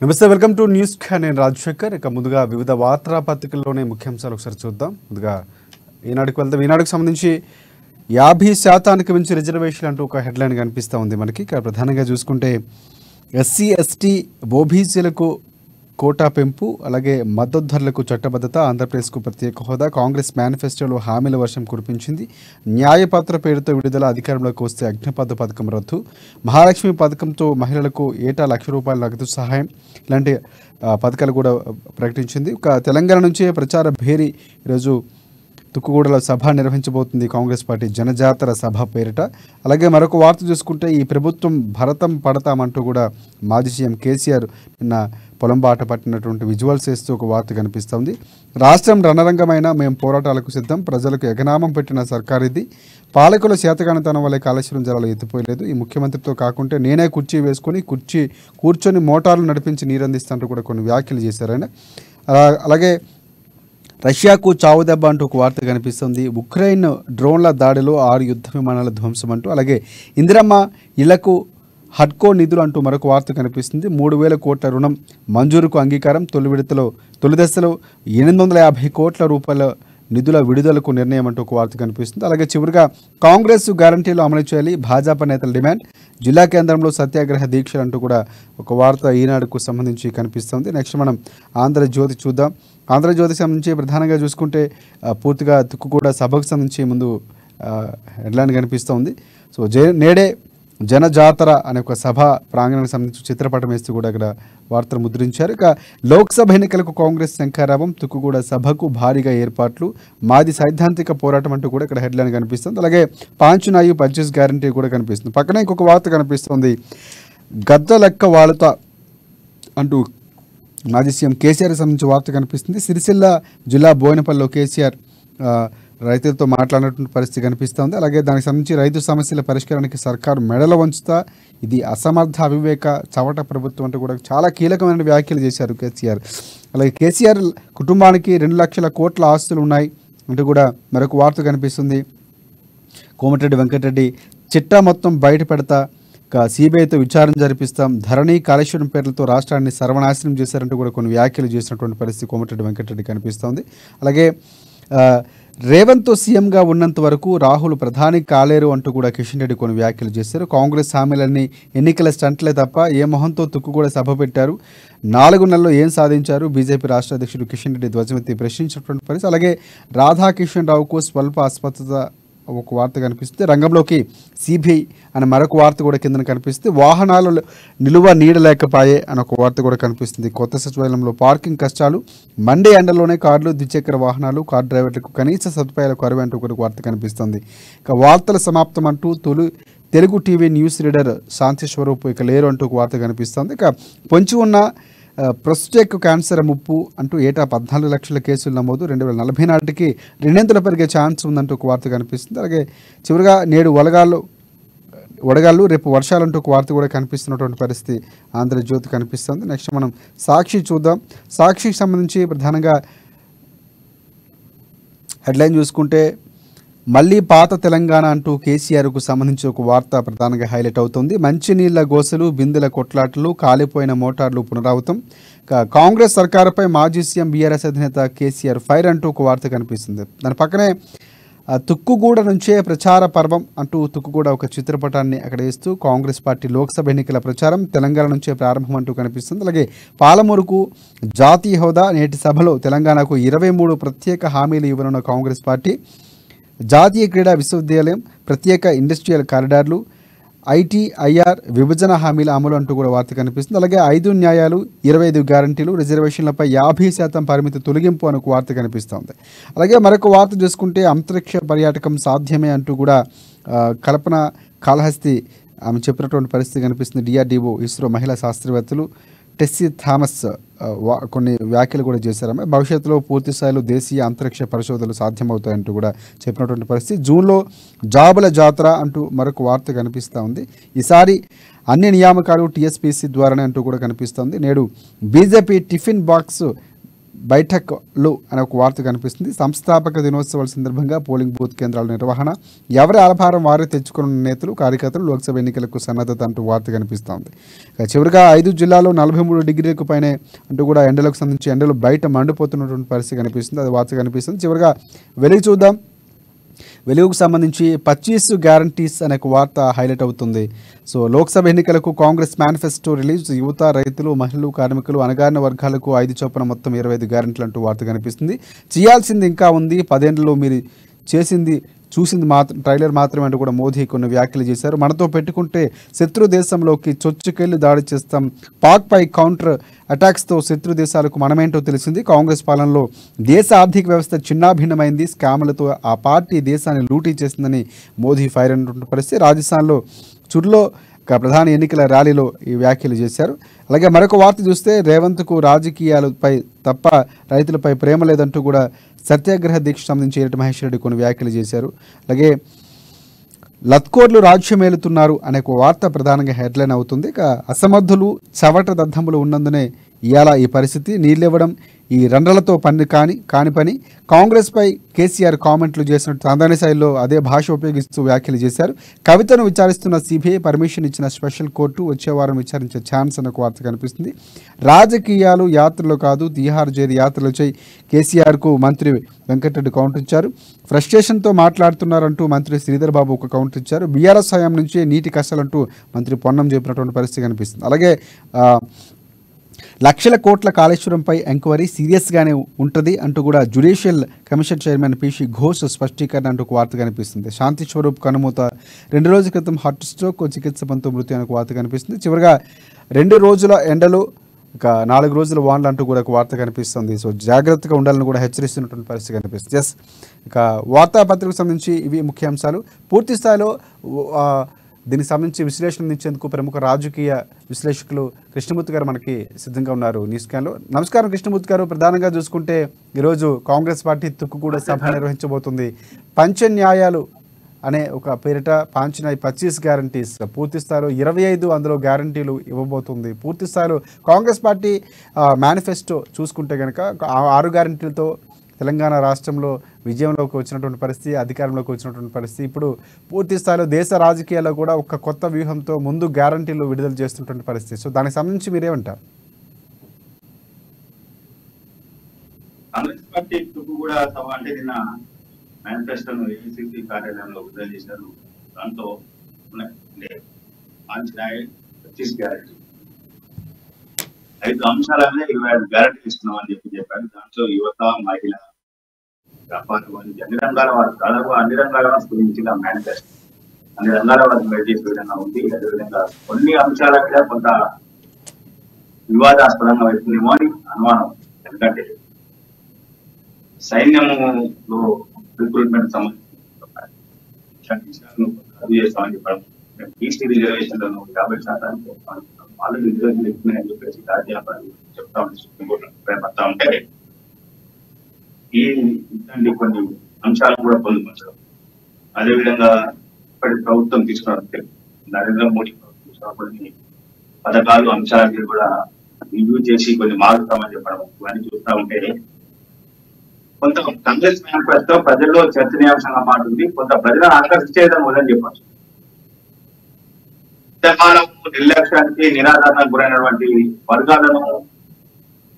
నమస్తే, welcome to news. నేను రాజశేఖర్. ఇక ముందుగా వివిధ వార్తాపత్రికల్లోనే ముఖ్యాంశాలు ఒకసారి చూద్దాం. ముందుగా ఈనాడుకు వెళ్దాం. ఈనాడుకు సంబంధించి 50% మించి రిజర్వేషన్ అంటూ ఒక హెడ్లైన్ కనిపిస్తూ ఉంది మనకి. ఇక్కడ ప్రధానంగా చూసుకుంటే ఎస్సీ ఎస్టీ ఓబీసీలకు కోటా పెంపు, అలాగే మద్దతు ధరలకు చట్టబద్ధత, ఆంధ్రప్రదేశ్కు ప్రత్యేక హోదా, కాంగ్రెస్ మేనిఫెస్టోలో హామీల వర్షం కురిపించింది, న్యాయపత్ర పేరుతో విడుదల, అధికారంలోకి వస్తే అగ్నిపథ పథకం రద్దు, మహాలక్ష్మి పథకంతో మహిళలకు ఏటా ₹1,00,000 నగదు సహాయం, ఇలాంటి పథకాలు కూడా ప్రకటించింది. ఒక తెలంగాణ నుంచే ప్రచార భేరీ ఈరోజు తుక్కుగూడలో సభ నిర్వహించబోతుంది కాంగ్రెస్ పార్టీ, జనజాతర సభ పేరిట. అలాగే మరొక వార్త చూసుకుంటే ఈ ప్రభుత్వం భరతం పడతామంటూ కూడా మాజీ సీఎం కేసీఆర్ నిన్న పొలం బాట పట్టినటువంటి విజువల్స్ వేస్తూ ఒక వార్త కనిపిస్తుంది. రాష్ట్రం రణరంగమైన మేము పోరాటాలకు సిద్ధం, ప్రజలకు ఎగనామం పెట్టిన సర్కార్ ఇది, పాలకుల చేతగానితనం వల్లే కాళేశ్వరం జలాలు ఎత్తిపోయలేదు, ఈ ముఖ్యమంత్రితో కాకుంటే నేనే కుర్చీ వేసుకొని కూర్చొని మోటార్లు నడిపించి నీరందిస్తాంటూ కూడా కొన్ని వ్యాఖ్యలు చేశారు ఆయన. అలాగే రష్యాకు చావు దెబ్బ అంటూ ఒక వార్త కనిపిస్తుంది. ఉక్రెయిన్ డ్రోన్ల దాడిలో 6 యుద్ధ విమానాల ధ్వంసం అంటూ, అలాగే ఇందిరమ్మ ఇళ్లకు హడ్కో నిధులు అంటూ మరొక వార్త కనిపిస్తుంది. 3,000 కోట్ల రుణం మంజూరుకు అంగీకారం, తొలి దశలో 850 కోట్ల రూపాయల నిధుల విడుదలకు నిర్ణయం అంటూ ఒక వార్త కనిపిస్తుంది. అలాగే చివరిగా కాంగ్రెస్ గ్యారంటీలు అమలు చేయాలి, భాజపా నేతల డిమాండ్, జిల్లా కేంద్రంలో సత్యాగ్రహ దీక్షలు అంటూ కూడా ఒక వార్త ఈనాడుకు సంబంధించి కనిపిస్తుంది. నెక్స్ట్ మనం ఆంధ్రజ్యోతి చూద్దాం. ఆంధ్రజ్యోతి సంబంధించి ప్రధానంగా చూసుకుంటే పూర్తిగా తుక్కుగూడ సభకు సంబంధించి ముందు హెడ్లైన్ కనిపిస్తుంది. సో నేడే జనజాతర అనే ఒక సభ ప్రాంగణానికి సంబంధించి చిత్రపటం వేస్తూ కూడా ఇక్కడ వార్తలు ముద్రించారు. ఇక లోక్సభ ఎన్నికలకు కాంగ్రెస్ శంఖారావం, తుక్కుగూడ సభకు భారీగా ఏర్పాట్లు, మాది సైద్ధాంతిక పోరాటం అంటూ కూడా ఇక్కడ హెడ్లైన్ కనిపిస్తుంది. అలాగే పాంచునాయు 25 గ్యారంటీ కూడా కనిపిస్తుంది. పక్కనే ఇంకొక వార్త కనిపిస్తుంది, గద్ద లెక్క వాలుత అంటూ మాజీ సీఎం కేసీఆర్ సంబంధించి వార్త కనిపిస్తుంది. సిరిసిల్ల జిల్లా బోయినపల్లిలో కేసీఆర్ రైతులతో మాట్లాడినటువంటి పరిస్థితి కనిపిస్తుంది. అలాగే దానికి సంబంధించి రైతు సమస్యల పరిష్కారానికి సర్కారు మెడల వంచుతా, ఇది అసమర్థ అవివేక చవట ప్రభుత్వం అంటూ కూడా చాలా కీలకమైన వ్యాఖ్యలు చేశారు కేసీఆర్. అలాగే కేసీఆర్ కుటుంబానికి 2 లక్షల కోట్ల ఆస్తులు ఉన్నాయి అంటూ కూడా మరొక వార్త కనిపిస్తుంది. కోమటిరెడ్డి వెంకటరెడ్డి చిట్టా మొత్తం బయట పెడతా, సిబిఐతో విచారణ జరిపిస్తాం, ధరణి కాళేశ్వరం పేర్లతో రాష్ట్రాన్ని సర్వనాశనం చేశారంటూ కూడా కొన్ని వ్యాఖ్యలు చేసినటువంటి పరిస్థితి కోమటిరెడ్డి వెంకటరెడ్డి కనిపిస్తోంది. అలాగే రేవంత్ సీఎంగా ఉన్నంత వరకు రాహుల్ ప్రధాని కాలేరు అంటూ కూడా కిషన్ రెడ్డి కొన్ని వ్యాఖ్యలు చేశారు. కాంగ్రెస్ హామీలన్నీ ఎన్నికల స్టంట్లే తప్ప ఏ మొహంతో తుక్కుగూడ సభ పెట్టారు, 4 నెలల్లో ఏం సాధించారు, బీజేపీ రాష్ట్ర అధ్యక్షుడు కిషన్ రెడ్డి ధ్వజమెత్తి ప్రశ్నించినటువంటి పరిస్థితి. అలాగే రాధాకిషన్ రావుకు స్వల్ప అస్వస్థత ఒక వార్త కనిపిస్తుంది. రంగంలోకి సిబిఐ అనే మరొక వార్త కూడా కింద కనిపిస్తుంది. వాహనాలు నిలువ నీడలేకపాయే అని ఒక వార్త కూడా కనిపిస్తుంది. కొత్త సచివాలయంలో పార్కింగ్ కష్టాలు, మండే ఎండలోనే కార్లు, ద్విచక్ర వాహనాలు, కార్ డ్రైవర్లకు కనీస సదుపాయాల కొరవ అంటూ కూడా వార్త కనిపిస్తుంది. ఇక వార్తల సమాప్తం అంటూ తెలుగు టీవీ న్యూస్ రీడర్ శాంతి స్వరూప్ ఇక లేరు అంటూ ఒక వార్త కనిపిస్తుంది. ఇక పొంచి ఉన్న ప్రొస్టేట్ క్యాన్సర్ ముప్పు అంటూ ఏటా 14 లక్షల కేసులు నమోదు, 2040 నాటికి 2 పెరిగే ఛాన్స్ ఉందంటూ ఒక వార్త కనిపిస్తుంది. అలాగే చివరిగా నేడు వడగాళ్ళు రేపు వర్షాలంటూ ఒక వార్త కూడా కనిపిస్తున్నటువంటి పరిస్థితి ఆంధ్రజ్యోతి కనిపిస్తుంది. నెక్స్ట్ మనం సాక్షి చూద్దాం. సాక్షికి సంబంధించి ప్రధానంగా హెడ్లైన్ చూసుకుంటే మళ్ళీ పాత తెలంగాణ అంటూ కేసీఆర్కు సంబంధించి ఒక వార్త ప్రధానంగా హైలైట్ అవుతుంది. మంచినీళ్ల గోసలు, బిందెల కొట్లాటలు, కాలిపోయిన మోటార్లు పునరావృతం, కాంగ్రెస్ సర్కారుపై మాజీ సీఎం బీఆర్ఎస్ అధినేత కేసీఆర్ ఫైర్ అంటూ ఒక వార్త కనిపిస్తుంది. దాని పక్కనే తుక్కుగూడ నుంచే ప్రచార పర్వం అంటూ తుక్కుగూడ ఒక చిత్రపటాన్ని అక్కడ వేస్తూ కాంగ్రెస్ పార్టీ లోక్సభ ఎన్నికల ప్రచారం తెలంగాణ నుంచే ప్రారంభం అంటూ కనిపిస్తుంది. అలాగే పాలమూరుకు జాతీయ హోదా, నేటి సభలో తెలంగాణకు 23 ప్రత్యేక హామీలు ఇవ్వనున్న కాంగ్రెస్ పార్టీ, జాతీయ క్రీడా విశ్వవిద్యాలయం, ప్రత్యేక ఇండస్ట్రియల్ కారిడార్లు, ఐటీఐఆర్ విభజన హామీల అమలు అంటూ కూడా వార్త కనిపిస్తుంది. అలాగే 5 న్యాయాలు, 25 గ్యారంటీలు, రిజర్వేషన్లపై 50% పరిమితి తొలగింపు అనే వార్త కనిపిస్తుంది. అలాగే మరొక వార్త చూసుకుంటే అంతరిక్ష పర్యాటకం సాధ్యమే అంటూ కూడా కల్పన కాళహస్తి ఆమె చెప్పినటువంటి పరిస్థితి కనిపిస్తుంది. డిఆర్డీఓ, ఇస్రో మహిళా శాస్త్రవేత్తలు టెస్సీ థామస్ కొన్ని వ్యాఖ్యలు కూడా చేశారు. భవిష్యత్తులో పూర్తి స్థాయిలో దేశీయ అంతరిక్ష పరిశోధనలు సాధ్యమవుతాయంటూ కూడా చెప్పినటువంటి పరిస్థితి. జూన్లో జాబుల జాతర అంటూ మరొక వార్త కనిపిస్తూ ఉంది. ఈసారి అన్ని నియామకాలు టీఎస్పీసీ ద్వారానే అంటూ కూడా కనిపిస్తుంది. నేడు బీజేపీ టిఫిన్ బాక్స్ బైఠక్లు అనే ఒక వార్త కనిపిస్తుంది. సంస్థాపక దినోత్సవాల సందర్భంగా పోలింగ్ బూత్ కేంద్రాల నిర్వహణ, ఎవరి ఆలభారం వారే తెచ్చుకున్న నేతలు కార్యకర్తలు లోక్సభ ఎన్నికలకు సన్నద్ధత అంటూ వార్త కనిపిస్తోంది. చివరిగా 5 జిల్లాల్లో 43 డిగ్రీలకు పైనే అంటూ కూడా ఎండలకు సంబంధించి ఎండలు బయట మండిపోతున్నటువంటి పరిస్థితి కనిపిస్తుంది. అది వార్త కనిపిస్తుంది. చివరిగా వెలుగు చూద్దాం. వెలుగుకు సంబంధించి 25 గ్యారంటీస్ అనే వార్త హైలైట్ అవుతుంది. సో లోక్సభ ఎన్నికలకు కాంగ్రెస్ మేనిఫెస్టో రిలీజ్, యువత, రైతులు, మహిళలు, కార్మికులు, అణగారిన వర్గాలకు 5 చొప్పున మొత్తం 25 గ్యారంటీలు అంటూ వార్త కనిపిస్తుంది. చేయాల్సింది ఇంకా ఉంది, 10 ఏళ్లలో మీరు చేసింది చూసింది మాత్రం ట్రైలర్ మాత్రమే అంటూ కూడా మోదీ కొన్ని వ్యాఖ్యలు చేశారు. మనతో పెట్టుకుంటే శత్రు దేశంలోకి చొచ్చుకెళ్లి దాడి చేస్తాం, పాక్పై కౌంటర్ అటాక్స్తో శత్రు దేశాలకు మనమేంటో తెలిసింది, కాంగ్రెస్ పాలనలో దేశ ఆర్థిక వ్యవస్థ చిన్నాభిన్నమైంది, స్కాములతో ఆ పార్టీ దేశాన్ని లూటీ చేసిందని మోదీ ఫైర్ అయినటువంటి పరిస్థితి. రాజస్థాన్లో చుర్లో ప్రధాన ఎన్నికల ర్యాలీలో ఈ వ్యాఖ్యలు చేశారు. అలాగే మరొక వార్త చూస్తే రేవంత్కు రాజకీయాలపై తప్ప రైతులపై ప్రేమ లేదంటూ కూడా సత్యాగ్రహ దీక్ష సంబంధించి ఈరటి మహేష్ రెడ్డి కొన్ని వ్యాఖ్యలు చేశారు. అలాగే లత్కోర్లు రాజ్యమేలుతున్నారు అనే ఒక వార్త ప్రధానంగా హెడ్లైన్ అవుతుంది. ఇక అసమర్థులు, చవట దద్దములు ఉన్నందునే ఇవాళ ఈ పరిస్థితి, నీళ్ళివ్వడం ఈ రండ్రలతో కాని పని, కాంగ్రెస్పై కేసీఆర్ కామెంట్లు చేసినట్టు తందాని శైలిలో అదే భాష ఉపయోగిస్తూ వ్యాఖ్యలు చేశారు. కవితను విచారిస్తున్న సిబిఐ పర్మిషన్ ఇచ్చిన స్పెషల్ కోర్టు వచ్చే వారం విచారించే ఛాన్స్ అనే వార్త కనిపిస్తుంది. రాజకీయాలు యాత్రలు కాదు, తీహార్ జైలు యాత్రలు చేయి కేసీఆర్కు మంత్రి వెంకటరెడ్డి కౌంటర్ ఇచ్చారు. ఫ్రస్ట్రేషన్తో మాట్లాడుతున్నారంటూ మంత్రి శ్రీధర్ బాబు ఒక కౌంటర్ ఇచ్చారు. బీఆర్ఎస్ హయాం నుంచే నీటి కష్టాలంటూ మంత్రి పొన్నం చెప్పినటువంటి పరిస్థితి కనిపిస్తుంది. అలాగే లక్షల కోట్ల కాళేశ్వరంపై ఎంక్వైరీ సీరియస్గానే ఉంటుంది అంటూ కూడా judicial commission chairman PC Ghosh స్పష్టీకరణ అంటూ ఒక వార్త కనిపిస్తుంది. శాంతి స్వరూప్ కనుమూత, 2 రోజుల క్రితం హార్ట్ స్ట్రోక్ చికిత్స పొందుతూ మృతి అనే ఒక వార్త కనిపిస్తుంది. చివరిగా 2 రోజుల ఎండలు, ఇక 4 రోజుల వానలు అంటూ కూడా ఒక వార్త కనిపిస్తుంది. సో జాగ్రత్తగా ఉండాలని కూడా హెచ్చరిస్తున్నటువంటి పరిస్థితి కనిపిస్తుంది. ఇక వార్తాపత్రికకు సంబంధించి ఇవి ముఖ్యాంశాలు. పూర్తి స్థాయిలో దీనికి సంబంధించి విశ్లేషణ ఇచ్చేందుకు ప్రముఖ రాజకీయ విశ్లేషకులు కృష్ణమూర్తి గారు మనకి సిద్ధంగా ఉన్నారు న్యూస్ స్కాన్లో. నమస్కారం కృష్ణమూర్తి గారు. ప్రధానంగా చూసుకుంటే ఈరోజు కాంగ్రెస్ పార్టీ తుక్కుగూడ సభ నిర్వహించబోతుంది. పంచ న్యాయాలు అనే ఒక పేరిట పాంచిన 25 గ్యారంటీస్, పూర్తి స్థాయిలో 25 అందులో గ్యారంటీలు ఇవ్వబోతుంది. పూర్తి స్థాయిలో కాంగ్రెస్ పార్టీ మేనిఫెస్టో చూసుకుంటే కనుక 6 గ్యారంటీలతో తెలంగాణ రాష్ట్రంలో విజయంలోకి వచ్చినటువంటి పరిస్థితి, అధికారంలోకి వచ్చినటువంటి పరిస్థితి. ఇప్పుడు పూర్తి స్థాయిలో దేశ రాజకీయాల్లో కూడా ఒక కొత్త వ్యూహంతో ముందు గ్యారంటీలు విడుదల చేస్తున్నటువంటి పరిస్థితి. సో దానికి సంబంధించి మీరేమంటారు? కాంగ్రెస్ పార్టీ కూడా సభ అంటే నిన్న మేనిఫెస్టోను ఏఐసిసి కార్యాలయంలో విడుదల చేశారు. దాంతో 25 గ్యారంటీ 5 అంశాల మీద 25 గ్యారంటీ ఇస్తున్నాం అని చెప్పారు. దాంట్లో యువత, మహిళ, వ్యాపారం, అన్ని రంగాల వారు దాదాపు అన్ని రంగాల గురించిన మేనిఫెస్టో అన్ని రంగాల వారికి మెయిల్ చేసే విధంగా ఉంది. అదేవిధంగా కొన్ని అంశాల మీద కొంత వివాదాస్పదంగా అవుతుందేమో అని అనుమానం. ఎందుకంటే సైన్యంలో రిక్రూట్మెంట్ సంబంధించిన విషయాలను రద్దు చేస్తామని చెప్పడం, ఈసీ రిజర్వేషన్లను 50% ఆల్రెడీ రిజర్వేషన్ ఎక్కువని చెప్పేసి రాజ్యాంగాలు చెప్తా ఉంటే సుప్రీంకోర్టు పడతా ఉంటే ఇట్లాంటి కొన్ని అంశాలు కూడా పొందుపరచడం, అదేవిధంగా ఇప్పటి ప్రభుత్వం తీసుకున్నట్టే నరేంద్ర మోడీ ప్రభుత్వం తీసుకున్న కొన్ని పథకాలు, అంశాలన్నీ కూడా రివ్యూ చేసి కొన్ని మారుస్తామని చెప్పడం, ఇవన్నీ చూస్తా ఉంటే కొంత కాంగ్రెస్ మేనిఫెస్టో ప్రజల్లో చర్చనీయాంశంగా మారుతుంది. కొంత ప్రజలను ఆకర్షించేదని వదని చెప్పచ్చు. ఇంతకాలము నిర్లక్ష్యానికి, నిరాధారణకు గురైనటువంటి వర్గాలను,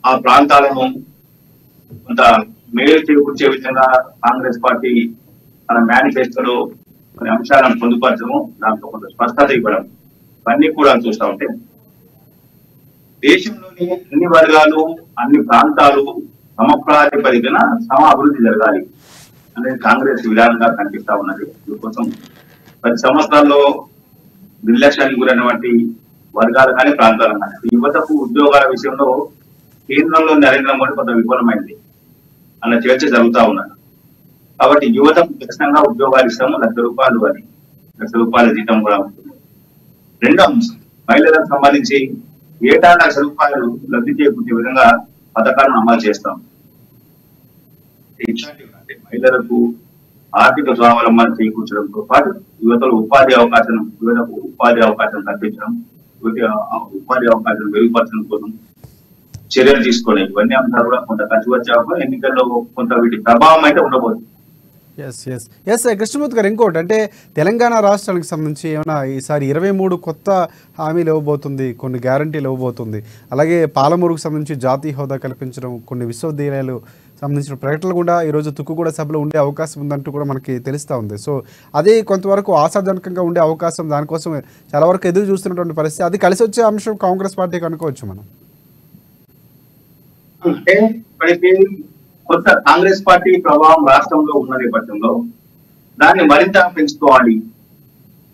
ఆ ప్రాంతాలను కొంత మేలు చేకూర్చే విధంగా కాంగ్రెస్ పార్టీ తన మేనిఫెస్టోలో కొన్ని అంశాలను పొందుపరచము, దాంట్లో కొంత స్పష్టత ఇవ్వడం, ఇవన్నీ కూడా చూస్తూ ఉంటే దేశంలోని అన్ని వర్గాలు, అన్ని ప్రాంతాలు సమప్రాతిపదికన సమ అభివృద్ధి జరగాలి అనేది కాంగ్రెస్ విధానంగా కనిపిస్తా ఉన్నది. దీనికోసం 10 సంవత్సరాల్లో నిర్లక్ష్యానికి గురైనటువంటి వర్గాలు కానీ ప్రాంతాలు కానీ యువతకు ఉద్యోగాల విషయంలో కేంద్రంలో నరేంద్ర మోడీ కొంత విఫలమైంది అన్న చర్చ జరుగుతూ ఉన్నది. కాబట్టి యువతకు ఖచ్చితంగా ఉద్యోగాలు ఇస్తాము, లక్ష రూపాయల జీతం కూడా ఉంటుంది. రెండో అంశం, మహిళలకు సంబంధించి ఏటా ₹1,00,000 లబ్ధి చేకూర్చే విధంగా పథకాలను అమలు చేస్తాం. ఇట్లాంటి మహిళలకు ఆర్థిక స్వావలంబన చేకూర్చడంతో పాటు యువతకు ఉపాధి అవకాశం కల్పించడం, ఉపాధి అవకాశం మెరుగుపరచడం కోసం చర్యలు తీసుకోలేదు. ఇవన్నీ అంశాలు కూడా కొంత కలిసి వచ్చాక ఎన్నికల్లో కొంత వీటి ప్రభావం అయితే ఉండబోతుంది. ఎస్ ఎస్ ఎస్ కృష్ణమూర్తి గారు, ఇంకోటి అంటే తెలంగాణ రాష్ట్రానికి సంబంధించి ఏమైనా ఈసారి 23 కొత్త హామీలు ఇవ్వబోతుంది, కొన్ని గ్యారంటీలు ఇవ్వబోతుంది. అలాగే పాలమూరుకు సంబంధించి జాతీయ హోదా కల్పించడం, కొన్ని విశ్వవిద్యాలయాలు సంబంధించిన ప్రకటనలు కూడా ఈరోజు తుక్కుగూడ సభలో ఉండే అవకాశం ఉందంటూ కూడా మనకి తెలుస్తూ ఉంది. సో అదే కొంతవరకు ఆశాజనకంగా ఉండే అవకాశం, దానికోసం చాలా వరకు ఎదురు చూస్తున్నటువంటి పరిస్థితి. అది కలిసి వచ్చే అంశం కాంగ్రెస్ పార్టీకి అనుకోవచ్చు మనం. అంటే ఇప్పటికీ కొత్త కాంగ్రెస్ పార్టీ ప్రభావం రాష్ట్రంలో ఉన్న నేపథ్యంలో దాన్ని మరింత పెంచుకోవాలి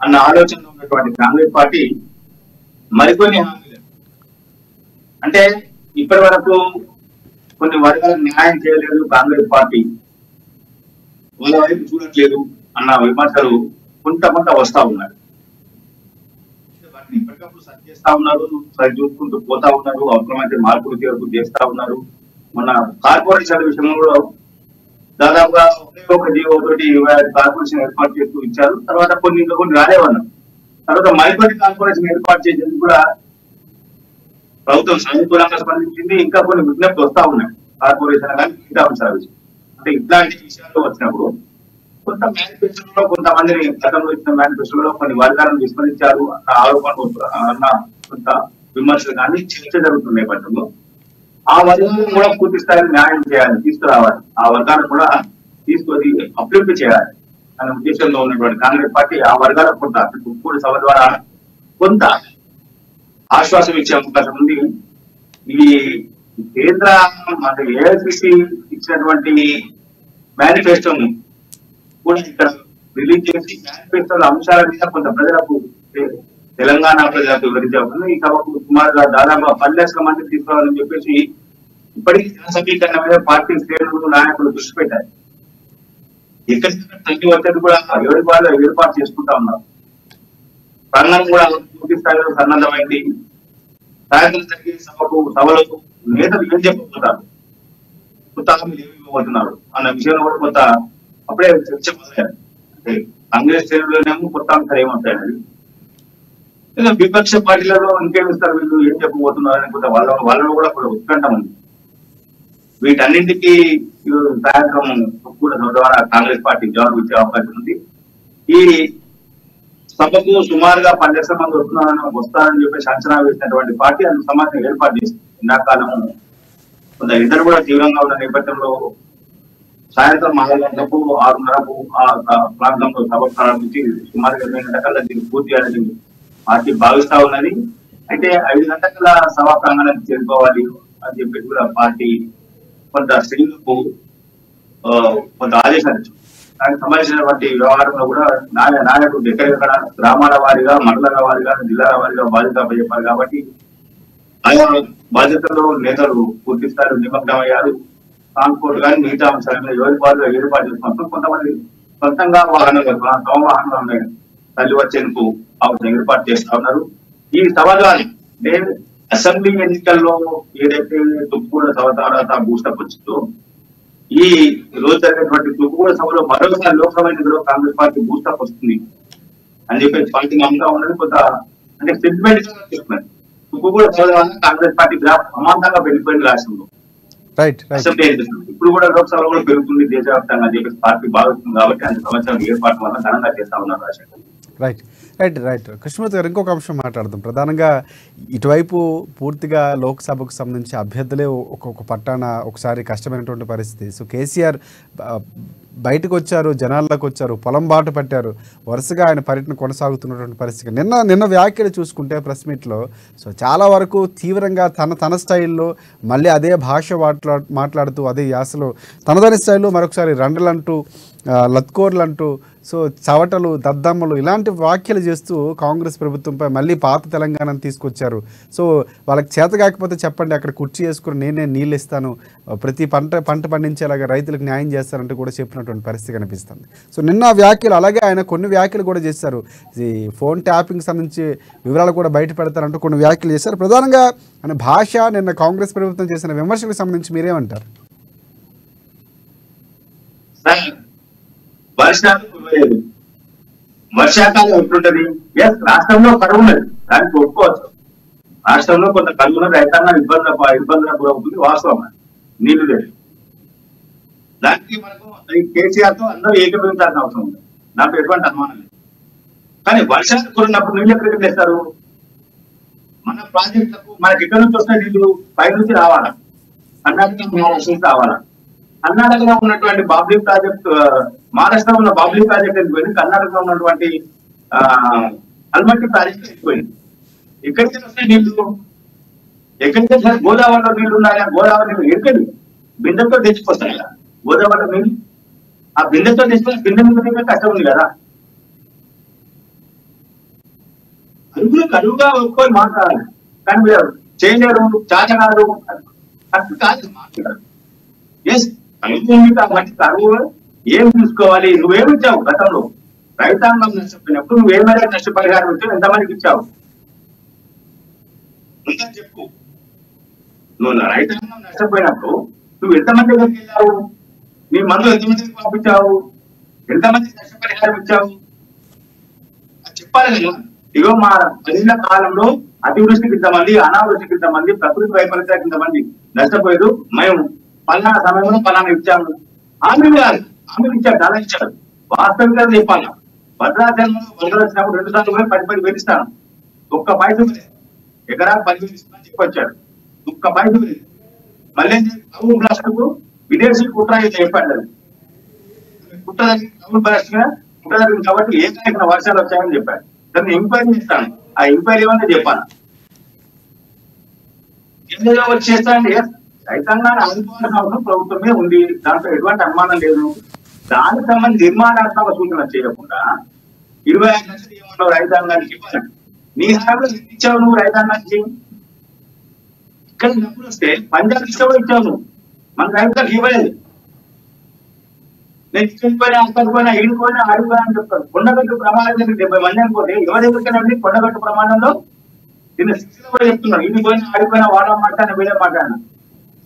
అన్న ఆలోచనలో ఉన్నటువంటి కాంగ్రెస్ పార్టీ మరికొన్ని హామీలు, అంటే ఇప్పటి వరకు కొన్ని వర్గాలకు న్యాయం చేయలేదు కాంగ్రెస్ పార్టీ, వాళ్ళ వైపు చూడట్లేదు అన్న విమర్శలు కొంత వస్తా ఉన్నాయి. వాటిని ఇప్పటికప్పుడు సరి చేస్తా ఉన్నారు, సరి చూసుకుంటూ పోతా ఉన్నారు, అవసరమైతే మార్పులు చేరుకు చేస్తా ఉన్నారు. మన కార్పొరేషన్ విషయంలో దాదాపుగా ఒక జీవో తోటి కార్పొరేషన్ ఏర్పాటు చేస్తూ ఇచ్చారు. తర్వాత కొన్ని రాలేవన్నారు. తర్వాత మరికొన్ని కార్పొరేషన్ ఏర్పాటు చేసేందుకు కూడా ప్రభుత్వం సానుకూలంగా స్పందించింది. ఇంకా కొన్ని విజ్ఞప్తులు వస్తా ఉన్నాయి కార్పొరేషన్ కానీ మిగతా అంశాల విషయం. అంటే ఇట్లాంటి విషయాలు వచ్చినప్పుడు కొంత మేనిఫెస్టోలో కొంతమందిని గతంలో ఇచ్చిన మేనిఫెస్టోలో కొన్ని వర్గాలను విస్మరించారు అన్న ఆరోపణలు అన్న కొంత విమర్శలు కానీ చర్చ జరుగుతున్న నేపథ్యంలో ఆ వర్గాలను కూడా పూర్తి స్థాయిలో న్యాయం చేయాలి, తీసుకురావాలి, ఆ వర్గాలను కూడా తీసుకొని అప్లిఫ్ట్ చేయాలి అనే ఉద్దేశంలో ఉన్నటువంటి కాంగ్రెస్ పార్టీ ఆ వర్గాలకు కొంత తుక్కుడు సభ ద్వారా కొంత ఆశ్వాసం ఇచ్చే అవకాశం ఉంది. ఈ కేంద్ర ఏఐసిసి ఇచ్చినటువంటి మేనిఫెస్టోను కూడా ఇక్కడ రిలీజ్ చేసి మేనిఫెస్టోల అంశాల మీద కొంత ప్రజలకు, తెలంగాణ ప్రజలకు వివరించబడుతుంది. ఈ సభకు సుమారుగా దాదాపు 10 లక్షల మంది తీసుకోవాలని చెప్పేసి ఇప్పటికీ జన సమీకరణ మీద పార్టీ శ్రేణులు, నాయకులు దృష్టి పెట్టారు. ఎక్కడికక్కడ తగ్గి వచ్చేది కూడా ఎవరి వాళ్ళు ఏర్పాటు చేసుకుంటా ఉన్నారు. రంగం కూడా పూర్తి స్థాయిలో సన్నద్ధమైంది. సాయంత్రం జరిగే సభలో నేతలు ఏం చెప్పబోతారు, కొత్త హామీలు ఏమి ఇవ్వబోతున్నారు అన్న విషయంలో కూడా కొంత అప్పుడే చర్చ మొదలయ్యారు. అంటే కాంగ్రెస్ శ్రేణుల్లోనేమో కొత్త అంశాలు ఏమవుతాయనేది, విపక్ష పార్టీలలో ఇంకేమిస్తారు, వీళ్ళు ఏం చెప్పబోతున్నారని కొంత వాళ్ళలో కూడా ఉత్కంఠ ఉంది. వీటన్నింటికీ సాయంత్రం కూడా ద్వారా కాంగ్రెస్ పార్టీ జవాబు ఇచ్చే అవకాశం ఉంది. ఈ సభకు సుమారుగా 10 లక్షల మంది వస్తారని చెప్పేసి అంచనా వేసినటువంటి పార్టీ అందుకు సమాచారం ఏర్పాటు చేసింది. ఎండాకాలం కొంత ఎండలు కూడా తీవ్రంగా ఉన్న నేపథ్యంలో సాయంత్రం 6 గంటలకు 6:30కు ఆ ప్రాంతంలో సభ ప్రారంభించి సుమారుగా 8 గంటల దీన్ని పూర్తి చేయాలని పార్టీ భావిస్తా ఉన్నది. అయితే 5 గంటల సభా ప్రాంగణానికి చేరుకోవాలి అని చెప్పేసి కూడా పార్టీ కొంత శ్రేణులకు కొంత ఆదేశాలు ఇచ్చింది. దానికి సంబంధించినటువంటి వ్యవహారంలో కూడా నాయకుడు ఎక్కడెక్కడ గ్రామాల వారీగా, మండలాల వారీగా, జిల్లాల వారీగా బాధ్యత అప్పచెప్పారు. కాబట్టి ఆయా బాధ్యతల్లో నేతలు పూర్తి స్థాయిలో నిమగ్నమయ్యారు. ట్రాన్స్పోర్ట్ కానీ మిగతా అంశాలను ఎవరి వారిగా ఏర్పాటు చేస్తున్నప్పుడు కొంతమంది సొంతంగా వాహనాలు, తమ వాహనాలను తల్లి వచ్చేందుకు ఏర్పాటు చేస్తా ఉన్నారు. ఈ సభలో అసెంబ్లీ ఎన్నికల్లో ఏదైతే తుక్కుగూడ సభ తర్వాత బూస్టప్ వచ్చిందో, ఈ రోజు జరిగినటువంటి తుక్కుగూడ సభలో మరోసారి లోక్సభ ఎన్నికల్లో కాంగ్రెస్ పార్టీ బూస్టప్ వస్తుంది అని చెప్పేసి పార్టీ నమ్ముతా ఉన్నది. కొంత అంటే సెంటిమెంట్ గా చెప్తున్నారు. తుక్కుగూడ సభ వల్ల కాంగ్రెస్ పార్టీ గ్రాఫ్ అమాంతంగా పెరిగిపోయింది రాష్ట్రంలో. అసెంబ్లీ ఎన్నికలు ఇప్పుడు కూడా లోక్సభలో కూడా పెరుగుతుంది దేశవ్యాప్తంగా అని చెప్పేసి పార్టీ భావిస్తుంది. కాబట్టి అంత సంవత్సరం ఏర్పాటు వల్ల ఘనంగా చేస్తా ఉన్నారు రాజశేఖర్. రైట్ కృష్ణమూర్తి గారు, ఇంకొక అంశం మాట్లాడదాం. ప్రధానంగా ఇటువైపు పూర్తిగా లోక్సభకు సంబంధించి అభ్యర్థులే ఒక్కొక్క పట్టాన ఒకసారి కష్టమైనటువంటి పరిస్థితి. సో కేసీఆర్ బయటకు వచ్చారు, జనాల్లోకి వచ్చారు, పొలం బాట పట్టారు, వరుసగా ఆయన పర్యటన కొనసాగుతున్నటువంటి పరిస్థితి. నిన్న వ్యాఖ్యలు చూసుకుంటే ప్రెస్ మీట్లో సో చాలా వరకు తీవ్రంగా తన స్టైల్లో మళ్ళీ అదే భాష మాట్లాడుతూ అదే యాసలో తనదైన స్టైల్లో మరొకసారి రండలంటూ, లత్కోర్లంటూ, సో చవటలు, దద్దమ్మలు ఇలాంటి వ్యాఖ్యలు చేస్తూ కాంగ్రెస్ ప్రభుత్వంపై మళ్ళీ పాత తెలంగాణను తీసుకొచ్చారు. సో వాళ్ళకి చేత కాకపోతే చెప్పండి, అక్కడ కుర్చీ వేసుకుని నేనే నీళ్ళు ఇస్తాను, ప్రతి పంట పండించేలాగా రైతులకు న్యాయం చేస్తారంటూ కూడా చెప్పినటువంటి పరిస్థితి కనిపిస్తుంది. సో నిన్న వ్యాఖ్యలు, అలాగే ఆయన కొన్ని వ్యాఖ్యలు కూడా చేశారు. ఈ ఫోన్ ట్యాపింగ్ సంబంధించి వివరాలు కూడా బయట పెడతారంటూ కొన్ని వ్యాఖ్యలు చేశారు. ప్రధానంగా ఆయన భాష, నిన్న కాంగ్రెస్ ప్రభుత్వం చేసిన విమర్శలకు సంబంధించి మీరేమంటారు? వర్షాలు కురవలేదు, వర్షాకాలం ఎట్లుంటది? రాష్ట్రంలో కరువు ఉన్నది, దానికి ఒప్పుకోవచ్చు. రాష్ట్రంలో కొంత కలుగున రైతాంగం ఇబ్బందులకు గురవుతుంది, వాస్తవం. నీళ్లు లేదు. దానికి మనకు ఈ కేసీఆర్ తో అందరూ ఏకీభవించాల్సిన అవసరం ఉంది, నాకు ఎటువంటి అనుమానం లేదు. కానీ వర్షాలు కురినప్పుడు నీళ్ళు ఎక్కడికి తెస్తారు? మన ప్రాజెక్టులకు మనకి ఎక్కడి నుంచి వస్తే నీళ్లు పై నుంచి రావాలా, కర్ణాటక మహారాష్ట్ర నుంచి రావాలా. కర్ణాటకలో ఉన్నటువంటి బాబ్లీ ప్రాజెక్ట్, మహారాష్ట్రలో ఉన్న బాబ్లీ ప్రాజెక్ట్ వెళ్ళిపోయింది, కర్ణాటకలో ఉన్నటువంటి అల్మట్టి ప్రాజెక్ట్ వెళ్ళిపోయింది. ఎక్కడికి వస్తే నీళ్లు? ఎక్కడికి సరే గోదావరిలో నీళ్లు ఉన్నాయి, గోదావరి నీళ్ళు ఎక్కడి బిందెతో తెచ్చిపోతాయి కదా గోదావరిలో నీళ్ళు. ఆ బిందెతో తెచ్చుకుని బిందె మీద కష్టం ఉంది కదా. కరువుగా ఒప్పుకొని మాట్లాడాలి, కానీ మీరు చేయలేరు, చాచగారు అట్లా కాదు మాట్లాడారు. ఎస్ కరువు ఉంది కాబట్టి కరువు ఏం చూసుకోవాలి? నువ్వేమి ఇచ్చావు గతంలో? రైతాంగం నష్టపోయినప్పుడు నువ్వేమైనా నష్టపరిహారం ఇచ్చావు? ఎంతమందికి ఇచ్చావు చెప్పు. నువ్వు రైతాంగం నష్టపోయినప్పుడు నువ్వు ఎంతమంది దగ్గరికి వెళ్ళావు? నీ మందులు ఎంతమందికి పంపించావు? ఎంతమందికి నష్టపరిహారం ఇచ్చావు? చెప్పాలి కదా. ఇగో మా 10 కాలంలో అతివృష్టికి ఇంతమంది, అనావృష్టికి ఇంతమంది, ప్రకృతి వైపరీత్యానికి ఇంతమంది నష్టపోయారు, మేము పలానా సమయంలో పలానా ఇచ్చాము. హామీలు కాదు, హామీలు ఇచ్చారు, చాలా ఇచ్చారు. వాస్తవికంగా చెప్పాలి. భద్రాచలంలో వరదలు వచ్చినప్పుడు 2 సార్లు పోయి 10 వేలు ఇస్తాను, ఒక్క పైసలు లేదు. ఎకరాకు 10 వేలు ఇస్తానని చెప్పొచ్చాడు, ఒక్క పైసలు లేదు. మళ్ళీ కరువు బ్లాస్ట్ కు విదేశీ కుట్ర చెప్పాడు. కుట్ర కరువు బ్లాస్ట్ గా కుట్ర జరిగింది కాబట్టి ఏకైక వర్షాలు వచ్చాయని చెప్పాడు. దాన్ని ఎంక్వైరీ చేస్తాను, ఆ ఎంక్వైరీ ఏమన్నా చెప్పాను. ఎందులో వచ్చి చేస్తానండి. రైతాంగాన్ని ఆదుకోవాల్సిన అవసరం ప్రభుత్వమే ఉంది, దాంట్లో ఎటువంటి అనుమానం లేదు. దానికి సంబంధించి నిర్మాణాత్మక సూచన చేయకుండా 25 లక్షలు ఏమన్నావు రైతాంగానికి ఇవ్వాలి. నీ హామీలో ఇచ్చావు నువ్వు రైతాంగానికి. ఇక్కడ డబ్బులు వస్తే పంజాబ్ ఇస్తావో ఇచ్చావు నువ్వు, మన రైతులకు ఇవ్వలేదు. నేను ఇక్కడికి పోయినా, అక్కడికి పోయినా, ఈడిపోయినా, ఆడిపోయినా అని చెప్తాను. కొండగట్టు ప్రమాదం దగ్గర 70 మంది అనుకోండి, ఎవరి దగ్గరికి కొండగట్టు ప్రమాదంలో నిన్న 6లో కూడా చెప్తున్నాను. ఈడి పోయినా, ఆడిపోయినా, వాడ మాట్లాడిన వీడే మాట్లాడినా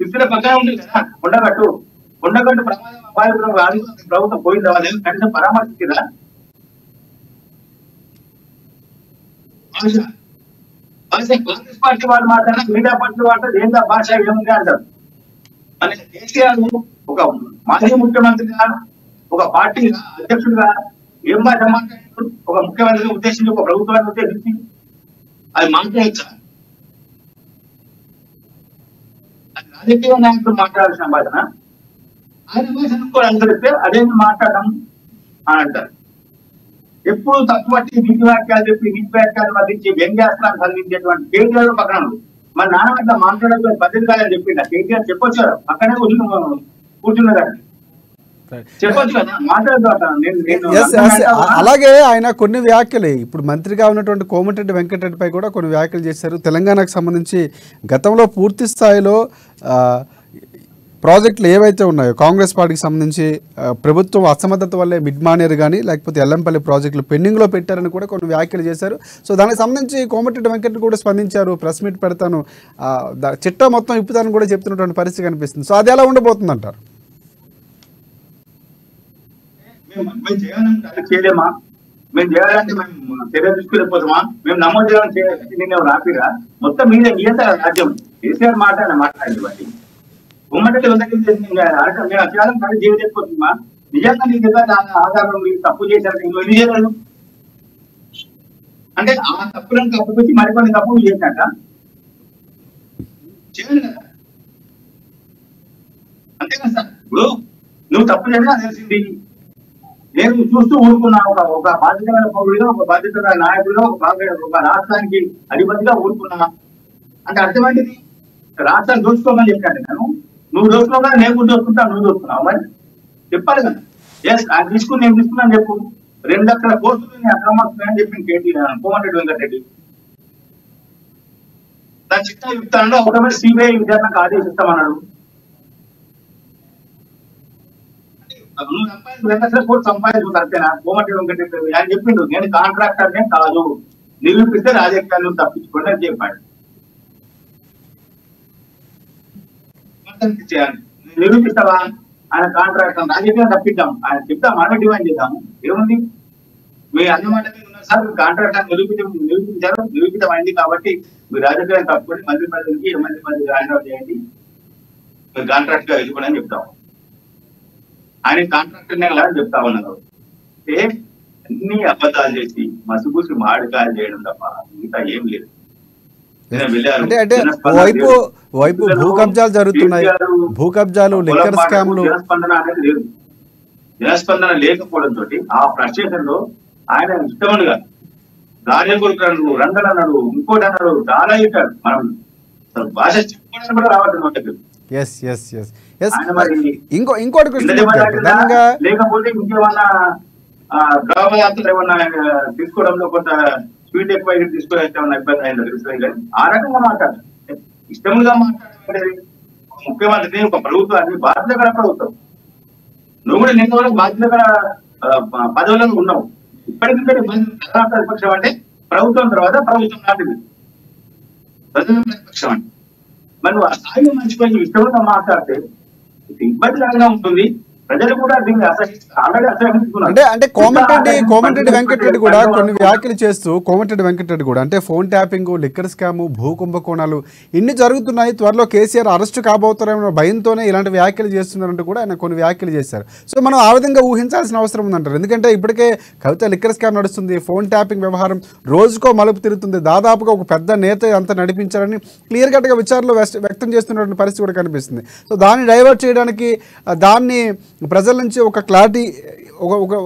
6లో పక్కనే ఉంది కదా కొండగట్టు. కొండగట్టు ప్రమాదం అపాయం ప్రభుత్వం పోయిందా? వాళ్ళు కనీసం పరామర్శించదా? భాష కాంగ్రెస్ పార్టీ వాళ్ళు మాట్లాడినా, మీడియా పార్టీ మాట్లాడారు, ఏందా భాష ఏముంది అంటారు. అని కేసీఆర్ ఒక మాజీ ముఖ్యమంత్రిగా, ఒక పార్టీ అధ్యక్షుడిగా ఏం భాష మాట్లాడారు? ఒక ముఖ్యమంత్రిని ఉద్దేశించి, ఒక ప్రభుత్వాన్ని ఉద్దేశించి అది మాట్లాడచ్చా? అది రాజకీయ నాయకులు మాట్లాడాల్సిన భాషన. ఆయన భాషను కూడా అనుసరిస్తే అదేంటి మాట్లాడడం అని అంటారు. ఎప్పుడు తక్కువట్టి నీతి వాక్యాలు చెప్పి, నీతి వాక్యాలు వర్తించి వ్యంగ్యాస్త్రాన్ని కలిగించేటువంటి కేటీఆర్ పక్కన మన నాన్న అట్లా మాట్లాడే పద్ధతి కాదని చెప్పింది. కేటీఆర్ చెప్పొచ్చు కదా, పక్కనే కూర్చున్నదాన్ని చెప్పొచ్చు కదా, మాట్లాడదు. అలాగే ఆయన కొన్ని వ్యాఖ్యలు, ఇప్పుడు మంత్రిగా ఉన్నటువంటి కోమటిరెడ్డి వెంకటరెడ్డిపై కూడా కొన్ని వ్యాఖ్యలు చేశారు. తెలంగాణకు సంబంధించి గతంలో పూర్తి స్థాయిలో ప్రాజెక్టులు ఏవైతే ఉన్నాయో కాంగ్రెస్ పార్టీకి సంబంధించి ప్రభుత్వం అసమర్థత వల్లే మిడ్ మానేరు కానీ లేకపోతే ఎల్లంపల్లి ప్రాజెక్టులు పెండింగ్లో పెట్టారని కూడా కొన్ని వ్యాఖ్యలు చేశారు. సో దానికి సంబంధించి కోమటిరెడ్డి వెంకటరెడ్డి కూడా స్పందించారు. ప్రెస్ మీట్ పెడతాను, చిట్టా మొత్తం ఇప్పుతానని కూడా చెప్తున్నటువంటి పరిస్థితి కనిపిస్తుంది. సో అది ఎలా ఉండబోతుంది అంటారు? చేయలేమా? మేము చేయాలంటే మేము చర్య తీసుకెళ్ళిపోతామా? మేము నమోదు చేయాలని నేను రాపిరా మొత్తం మీదే మీదే రాజ్యం. కేసీఆర్ మాట్లాడింది బట్టి ఉమ్మడి చేయాలని చేయలేకపోతుందా? నిజంగా నీ దగ్గర ఆధారం తప్పు చేశారు, నువ్వు ఎన్ని చేయలేదు అంటే ఆ తప్పులను కప్పుకొచ్చి మరికొన్ని తప్పులు చేసినట్ట చేయాలి కదా. అంతే కదా సార్. ఇప్పుడు నువ్వు తప్పు చేసినా తెలిసింది, నేను చూస్తూ ఊరుకున్నా. ఒక బాధ్యతమైన పౌరుడిగా, ఒక బాధ్యతమైన నాయకుడిగా, ఒక రాష్ట్రానికి అధిపతిగా ఊరుకున్నా అంటే అర్థమైంది. రాష్ట్రాన్ని దోచుకోమని చెప్పాను నేను, నువ్వు దోచుకోగా నేను కూడా దోచుకుంటా, నువ్వు దోచుకున్నావు మరి చెప్పాలి కదా. ఎస్ అది తీసుకుని నేను తీసుకున్నాను చెప్పు. 2 లక్షల కోట్లు నేను అక్రమాస్తున్నాయని చెప్పింది కోమటిరెడ్డి వెంకటరెడ్డి. దాని చిట్టా చెప్తానో ఒకవేళ సిబిఐ విచారణకు ఆదేశిస్తామన్నాడు. నువ్వు 2 లక్షల కోట్లు సంపాదించుకుంటా కోమటిరెడ్డి వెంకటరెడ్డి ఆయన చెప్పిండు, నేను కాంట్రాక్టర్నే కాదు, నిరూపిస్తే రాజకీయాలు తప్పించుకోండి అని చెప్పాడు. నిరూపిస్తావా? ఆయన కాంట్రాక్టర్ రాజకీయం తప్పిద్దాం, ఆయన చెప్తాం, మనమే డిమాండ్ చేద్దాము. ఏముంది మీ అన్నమాట మీద ఉన్న సార్ కాంట్రాక్ట్ నిరూపితమైంది కాబట్టి మీ రాజకీయాన్ని తప్పుకొని మంత్రి పదవికి మంత్రి రాజీనామా చేయండి, మీరు కాంట్రాక్ట్ గా వెళ్ళిపోండి అని చెప్తాము. ఆయన కాంట్రాక్టర్ ఎలా చెప్తా ఉన్నారు అంటే అన్ని అబద్ధాలు చేసి మసిపూసి మాడికాయలు చేయడం తప్ప మిగతా ఏం లేదు. వైపు భూ కబ్జాలు జరుగుతున్నాయి, భూ కబ్జాలు, లిక్కర్ స్కామ్లు. జనస్పందన అనేది లేదు. జనస్పందన లేకపోవడంతో ఆ ఫ్రస్ట్రేషన్ లో ఆయన ఇష్టముగా గార్యకులకు అన్నాడు, రంగలు అన్నాడు, ఇంకోటి అన్నాడు, చాలా ఇచ్చాడు. మనం భాష చెప్పుకోవడానికి కూడా రావట్లేదు. ఇంకోటి లేకపోతే ఇంకేమన్నా ద్రవయాత్రలు ఏమన్నా తీసుకోవడంలో కొంత స్వీట్ ఎక్కువ తీసుకోవడం ఇబ్బంది అయింది తెలుస్తుంది. కానీ ఆ రకంగా మాట్లాడాలి, ఇష్టముగా మాట్లాడేది ముఖ్యమంత్రిని, ఒక ప్రభుత్వాన్ని, బాధ్యత గల ప్రభుత్వం. నువ్వు కూడా నిన్న వరకు బాధ్యత గల పదవులను ఉన్నావు. ఇప్పటికంటే ప్రతిపక్షం అంటే ప్రభుత్వం తర్వాత ప్రభుత్వం లాంటిది ప్రజల ప్రతిపక్షం అంటే. మరి నువ్వు ఆ స్థాయిలో మర్చిపోయి ఇష్టంగా మాట్లాడితే ఇబ్బందికరంగా ఉంటుంది. ప్రజలు కూడా దీన్ని ఆల్రెడీ అసహించుకున్నారు. అంటే కోమటిరెడ్డి వెంకటరెడ్డి కూడా కొన్ని వ్యాఖ్యలు చేస్తూ, కోమటిరెడ్డి వెంకటరెడ్డి కూడా అంటే ఫోన్ ట్యాపింగ్, లిక్కర్ స్కామ్, భూ కుంభకోణాలు ఇన్ని జరుగుతున్నాయి, త్వరలో కేసీఆర్ అరెస్టు కాబోతారన్న భయంతోనే ఇలాంటి వ్యాఖ్యలు చేస్తున్నారంటూ కూడా ఆయన కొన్ని వ్యాఖ్యలు చేశారు. సో మనం ఆ విధంగా ఊహించాల్సిన అవసరం ఉందంటారు. ఎందుకంటే ఇప్పటికే కవిత లిక్కర్ స్కామ్ నడుస్తుంది, ఫోన్ ట్యాపింగ్ వ్యవహారం రోజుకో మలుపు తిరుగుతుంది. దాదాపుగా ఒక పెద్ద నేత అంతా నడిపించారని క్లియర్ కట్గా విచారణలో వ్యక్తం చేస్తున్నటువంటి పరిస్థితి కూడా కనిపిస్తుంది. సో దాన్ని డైవర్ట్ చేయడానికి, దాన్ని ప్రజల నుంచి ఒక క్లారిటీ,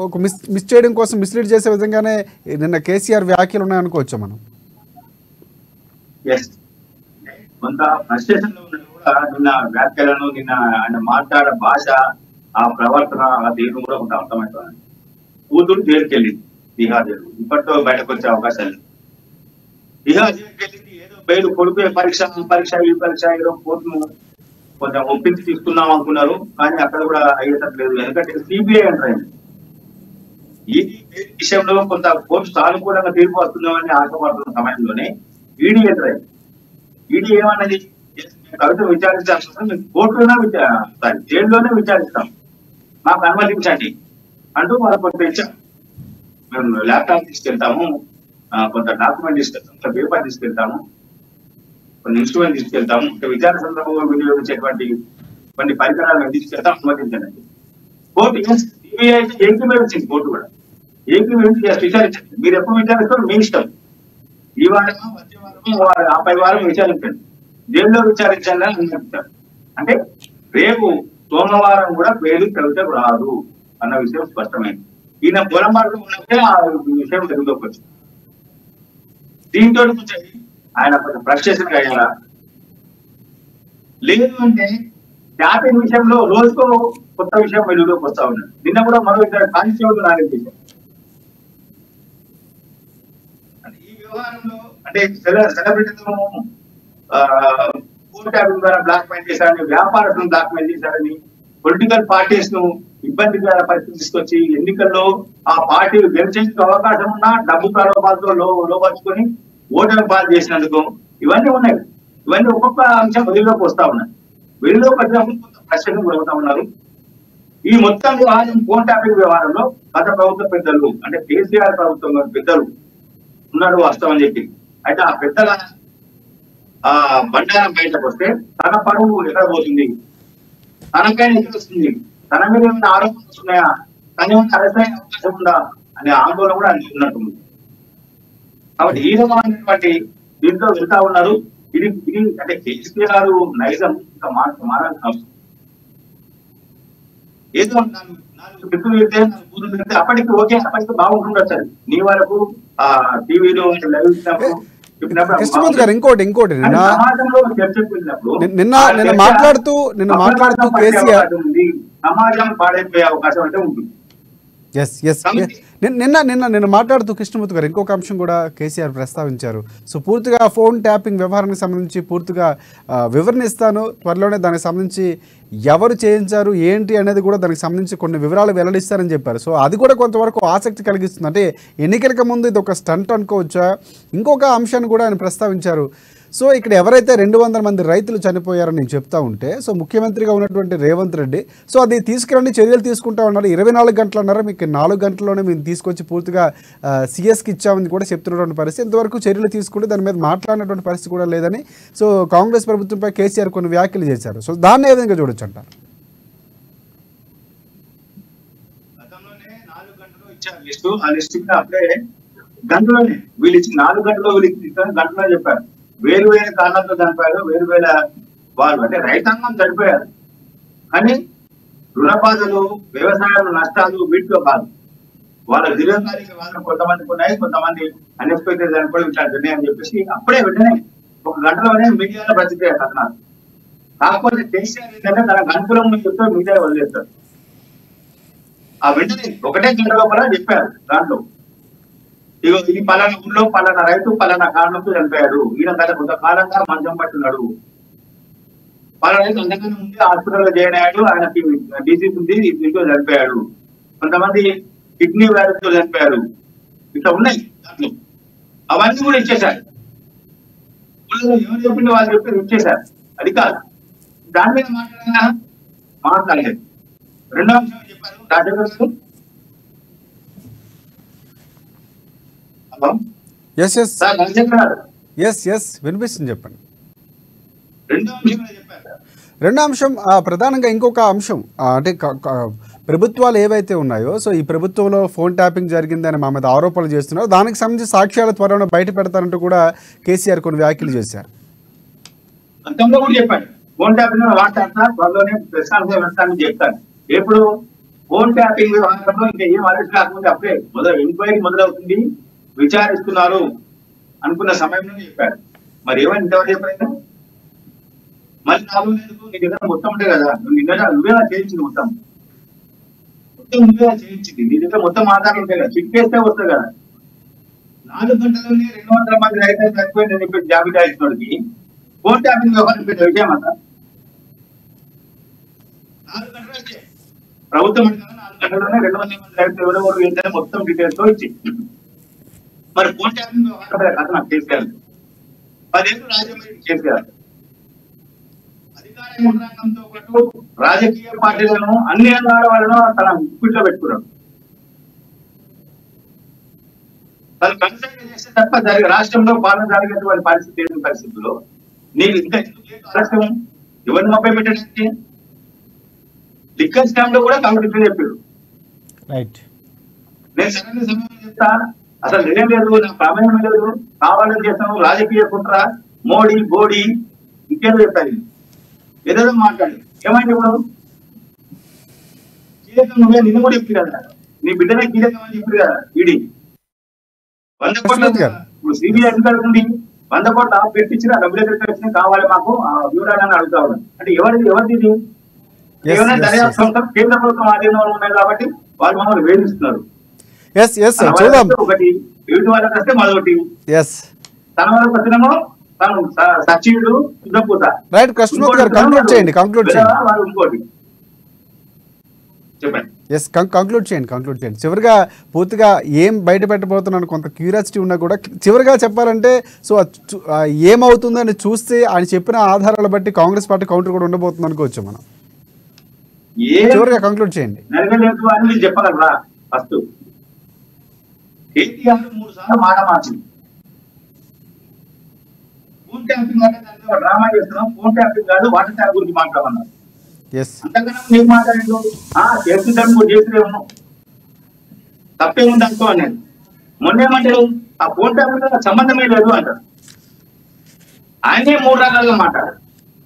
ఒక మిస్ చేయడం కోసం మిస్లీడ్ చేసే విధంగానే నిన్న కేసీఆర్ వ్యాఖ్యలు ఉన్నాయనుకోవచ్చు మనం. కొంత ఫ్రస్ట్రేషన్ లో ఉన్నది కూడా నిన్న వ్యాఖ్యలను, నిన్న ఆయన మాట్లాడే భాష, ఆ ప్రవర్తన, ఆ తీరు కూడా కొంత అర్థమవుతుంది. కూతురు జైలుకి వెళ్ళింది, బీహార్ జైలు. ఇప్పటితో బయటకు వచ్చే అవకాశాలు. బీహార్ జైలుకి వెళ్ళింది, ఏదో బయలు కొడుకు పరీక్ష ఏదో కోర్టును కొంచెం ఒప్పించి తీసుకున్నాం అనుకున్నారు. కానీ అక్కడ కూడా అయ్యేటట్టు లేదు. ఎందుకంటే సిబిఐ అంటారు. ఈ విషయంలో కొంత కోర్టు సానుకూలంగా తీర్పు వస్తున్నామని ఆశపడుతున్న సమయంలోనే ఈడీ ఎంటర్. ఈడీ ఏమన్నది, కవిత విచారించాల్సిన కోర్టులోనే జైల్లోనే విచారిస్తాం, మాకు అనుమతించండి అంటూ వాళ్ళకు కొంత ఇచ్చాం. మేము ల్యాప్టాప్ తీసుకెళ్తాము, కొంత డాక్యుమెంట్ తీసుకెళ్తాము, కొంత పేపర్ తీసుకెళ్తాము, కొన్ని ఇన్స్ట్రుమెంట్ తీసుకెళ్తాము, విచారణ సందర్భంగా వినియోగించేటువంటి కొన్ని పరికరాలను తీసుకెళ్తాం, అనుమతించండి. Court CBI ఏకీభవించింది. కోర్టు కూడా ఏకీభవించి విచారించండి, మీరు ఎప్పుడు విచారిస్తారు మీ ఇష్టం, ఈ వారమో వచ్చే వారమో ఆ పై వారం విచారించండి, జైల్లో విచారించండి అని అనుమతించారు. అంటే రేపు సోమవారం కూడా బెయిల్ కవితకు రాదు అన్న విషయం స్పష్టమైంది. ఈయన పొరపాటు ఉన్నప్పుడే ఆ విషయం జరుగుతుంది. దీంతో కొంచెం ఆయన కొంచెం ఫ్రస్ట్రేషన్ అయ్యారా లేదు అంటే ట్యాపింగ్ విషయంలో రోజుకో కొత్త విషయం వెలుగులోకి వస్తా ఉన్నాడు. నిన్న కూడా మరో ఇద్దరు కానిస్టేబుల్ నాలుగు చేశారు. ఈ వ్యవహారంలో అంటే సెలబ్రిటీలను ఫోన్ ట్యాపింగ్ ద్వారా బ్లాక్ మెయిల్ చేశారని, వ్యాపారస్తులను బ్లాక్ మెయిల్ చేశారని, పొలిటికల్ పార్టీస్ ను ఇబ్బందికర పరిస్థితి తీసుకొచ్చి ఎన్నికల్లో ఆ పార్టీ గెలిచేందుకు అవకాశం ఉన్నా డబ్బు ప్రలోభాలతో లోపరుచుకొని ఓటమి పాలు చేసినందుకు ఇవన్నీ ఉన్నాయి. ఇవన్నీ ఒక్కొక్క అంశం వెలుగులోకి వస్తా ఉన్నాయి. వెలుగులోకి వచ్చినప్పుడు కొంత ప్రశ్నలు గురవుతా ఉన్నారు. ఈ మొత్తం వ్యవహారం, ఫోన్ ట్యాపింగ్ వ్యవహారంలో గత ప్రభుత్వ పెద్దలు అంటే కేసీఆర్ ప్రభుత్వం పెద్దలు ఉన్నారు వాస్తవం చెప్పి, అయితే ఆ పెద్దల ఆ బండారం బయటకు వస్తే తన పరువు ఎక్కడ పోతుంది, తనపైన ఎక్కడ వస్తుంది, తన మీద ఏమైనా ఆరోపణలు వస్తున్నాయా, తన ఏమైనా అరెస్ట్ అయ్యే అవకాశం ఉందా అనే ఆందోళన కూడా అనుకున్నట్టుంది. కాబట్టి ఈ రకమైనటువంటి దీంట్లో వెళ్తా ఉన్నారు. ఇది అంటే కేసీఆర్ నైజం ఇంకా మారాల్సిన అవసరం. ఏదో నాలుగు పెట్టులు వెళ్తే, నాలుగు బూతులు వెళ్తే అప్పటికి ఓకే, అప్పటికి బాగుంటుండొచ్చు. అది నీ వరకు ఆ టీవీలో లైవ్ ఇచ్చినప్పుడు కృష్ణమూర్తి గారు ఇంకోటి నిన్న మాట్లాడుతూ కేసీఆర్ సమాజం పాడైపోయే అవకాశం అయితే ఉంటుంది. నిన్న మాట్లాడుతూ కృష్ణమూర్తి గారు ఇంకొక అంశం కూడా కేసీఆర్ ప్రస్తావించారు. సో పూర్తిగా ఫోన్ ట్యాపింగ్ వ్యవహారానికి సంబంధించి పూర్తిగా వివరణ ఇస్తాను, త్వరలోనే దానికి సంబంధించి ఎవరు చేయించారు ఏంటి అనేది కూడా దానికి సంబంధించి కొన్ని వివరాలు వెల్లడిస్తారని చెప్పారు. సో అది కూడా కొంతవరకు ఆసక్తి కలిగిస్తుంది. అంటే ఎన్నికలకు ముందు ఇది ఒక స్టంట్ అనుకోవచ్చా? ఇంకొక అంశాన్ని కూడా ఆయన ప్రస్తావించారు. సో ఇక్కడ ఎవరైతే 200 మంది రైతులు చనిపోయారని నేను చెప్తా ఉంటే సో ముఖ్యమంత్రిగా ఉన్నటువంటి రేవంత్ రెడ్డి సో అది తీసుకురండి చర్యలు తీసుకుంటా ఉన్నారు. 24 గంటలు అన్నారు, మీకు 4 గంటల్లోనే మేము తీసుకొచ్చి పూర్తిగా సిఎస్కి ఇచ్చామని కూడా చెప్తున్నటువంటి పరిస్థితి. ఇంతవరకు చర్యలు తీసుకుంటే దాని మీద మాట్లాడినటువంటి పరిస్థితి కూడా లేదని సో కాంగ్రెస్ ప్రభుత్వంపై కేసీఆర్ కొన్ని వ్యాఖ్యలు చేశారు. సో దాన్ని ఏ విధంగా చూడొచ్చు అంటారు? లిస్టు ఆ లిస్ట్ అప్పుడే గంటలోనే వీళ్ళు ఇచ్చి 4 గంటల్లో వీళ్ళు గంటలో చెప్పారు. వేరు వేరు కారణాలతో చనిపోయారు, వేరు వేల వాళ్ళు అంటే రైతాంగం చనిపోయారు. కానీ రుణబాధలు, వ్యవసాయంలో నష్టాలు వీటిలో కాదు. వాళ్ళ దీర్ఘకాలిక బాధలు కొంతమందికి ఉన్నాయి, కొంతమంది అన్ఎక్స్పెక్టెడ్ చనిపోయి ఇట్లాంటి అని చెప్పేసి అప్పుడే వెంటనే 1 గంటలోనే మీడియాలో ప్రతిక్రియ కథనాలు. కాకపోతే కేసీఆర్ ఏంటంటే తన అనుకూలం చెప్తే మీడియా వదిలేస్తారు. ఆ వెంటనే 1 గంట లోపల చెప్పారు. దాంట్లో ఇగో ఈ పలానా ఊళ్ళో పలానా రైతు పలానా కారణంతో చనిపోయాడు, ఈయన గత కొంతకాలంగా మంచం పట్టున్నాడు, పలానా రైతు అంతకన్నా ముందే హాస్పిటల్లో జాయిన్ అయ్యాడు, ఆయనకి డిసీజ్ ఉంది, దీంతో చనిపోయాడు, కొంతమంది కిడ్నీ వ్యాధితో చనిపోయారు, ఇట్లా ఉన్నాయి దాంట్లో. అవన్నీ కూడా ఇచ్చేశారు. ఎవరు చెప్పింది వాళ్ళు చెప్పి ఇచ్చేశారు. అది కాదు, దాని మీద మాట్లాడలేదు. రెండో అంశం చెప్పారు రాజేంద్ర గారు. హలో సార్ రాజేంద్ర గారు. వినిపిస్తుంది, చెప్పండి. రెండో అంశం చెప్పారు. రెండో అంశం ప్రధానంగా ఇంకొక అంశం అంటే ప్రభుత్వాలు ఏవైతే ఉన్నాయో సో ఈ ప్రభుత్వంలో ఫోన్ ట్యాపింగ్ జరిగిందని మా మీద ఆరోపణలు చేస్తున్నారు. దానికి సంబంధించి సాక్ష్యాల త్వరలో బయట పెడతారంటూ కూడా కేసీఆర్ కొన్ని వ్యాఖ్యలు చేశారు. గతంలో కూడా చెప్పాడు ఫోన్ ట్యాపింగ్ వాడతారు, త్వరలోనే ప్రశ్నలు చెప్తారు. ఎప్పుడు ఫోన్ ట్యాపింగ్ వ్యవహారంలో ఇంకా ఏం అరెస్ట్ కాకుండా అప్పుడే ఎంక్వైరీ మొదలవుతుంది, విచారిస్తున్నారు అనుకున్న సమయంలో చెప్పారు. మరి ఏమైనా ఇంతవరకు చెప్పలేదు. మళ్ళీ 4 నెలలకు నీ దగ్గర మొత్తం ఉంటాయి కదా, నువ్వేలా చేయించింది, మొత్తం నువ్వేలా చేయించింది, నీ దగ్గర మొత్తం ఆధారాలు ఉంటాయి కదా, చిక్కేస్తే వస్తుంది కదా. 4 గంటల్లోనే 200 మంది రైతులు చనిపోయిందని చెప్పి జాబితా ఇచ్చినోడికి ఫోన్ ట్యాపింగ్ వ్యవహారం పెద్ద విషయం అన్న. 4 గంటలు వచ్చే ప్రభుత్వం 4 గంటల్లోనే 200 మంది రైతులు ఎవరెవరు ఏంటనే మొత్తం డీటెయిల్స్ తో ఇచ్చి మరి ఫోన్ ట్యాపింగ్ వ్యవహారం కథ నాకు కేసీఆర్ 10 ఏళ్ళు రాజ్యం కేసీఆర్ అధికార యంత్రాంగంతో పాటు రాజకీయ పార్టీలను అన్ని రంగాల వాళ్ళను తన గుప్పిట్లో పెట్టుకున్నాడు. తను కన్సల్ట్ చేస్తే తప్ప రాష్ట్రంలో పాలన జరిగేటువంటి పరిస్థితి లేని పరిస్థితుల్లో నీకు ఇంకా ఆలస్యం ఎవరిని మభ్య పెట్టడానికి లిక్కర్ స్కామ్ లో కూడా కాంగ్రెస్ చెప్పాడు. నేను సరైన సమయం చెప్తా, అసలు నిజం లేదు, నా ప్రమేయం లేదు, కావాలని చేస్తాను, రాజకీయ కుట్ర, మోడీ బోడీ ఇంకేదో చెప్పారు, ఏదో మాట్లాడి ఏమైంది. ఇప్పుడు కీలకం నువ్వే, నిన్ను కూడా చెప్పి కదా, నీ బిడ్డనే కీలకం అని చెప్పారు కదా. ఈడీ 100 కోట్ల ఇప్పుడు సిబిఐ అధికారులు ఉంది, 100 కోట్ల ఆఫ్ పెట్టించిన డబ్బులు ఎక్కడ వచ్చినాయి కావాలి మాకు ఆ వివరాలను అడుగుతా ఉన్నాను. అంటే ఎవరిది ఇది? ఏమైనా దర్యాప్తు సంస్థలు కేంద్ర ప్రభుత్వం ఆధీనంలో ఉన్నాయి కాబట్టి వాళ్ళు మమ్మల్ని వేధిస్తున్నారు. ఒకటి ఎదుటి వాళ్ళకి వస్తే మరొకటి, తన వాళ్ళకి వచ్చినేమో తను సచివుడు యుద్ధపూత, వాళ్ళు ఇంకోటి. కంక్లూడ్ చేయండి. చివరిగా పూర్తిగా ఏం బయట పెట్టబోతున్నాను కొంత క్యూరియాసిటీ ఉన్నా కూడా చివరిగా చెప్పాలంటే సో ఏమవుతుందని చూస్తే ఆయన చెప్పిన ఆధారాలు బట్టి కాంగ్రెస్ పార్టీ కౌంటర్ కూడా ఉండబోతుంది అనుకోవచ్చు మనం. చివరిగా కంక్లూడ్ చేయండి. చెప్పగలరా? ఫస్ట్ కేటీఆర్ 3 సార్లు మాట మార్చింది. ఫోన్ ట్యాపింగ్ అంటే దాంట్లో డ్రామా చేస్తున్నాం, ఫోన్ ట్యాపింగ్ కాదు వాటర్ ట్యాప్ గురించి మాట్లాడమన్నారు. అంతకన్నా నీకు మాట్లాడేది చేస్తుంటాను కూడా చేసిరేమో తప్పేముంది అనుకో అనేది. మొన్నేమంటారు ఆ ఫోన్ ట్యాపింగ్ సంబంధమే లేదు అంటారు. ఆయనే 3 రకాలుగా మాట్లాడారు.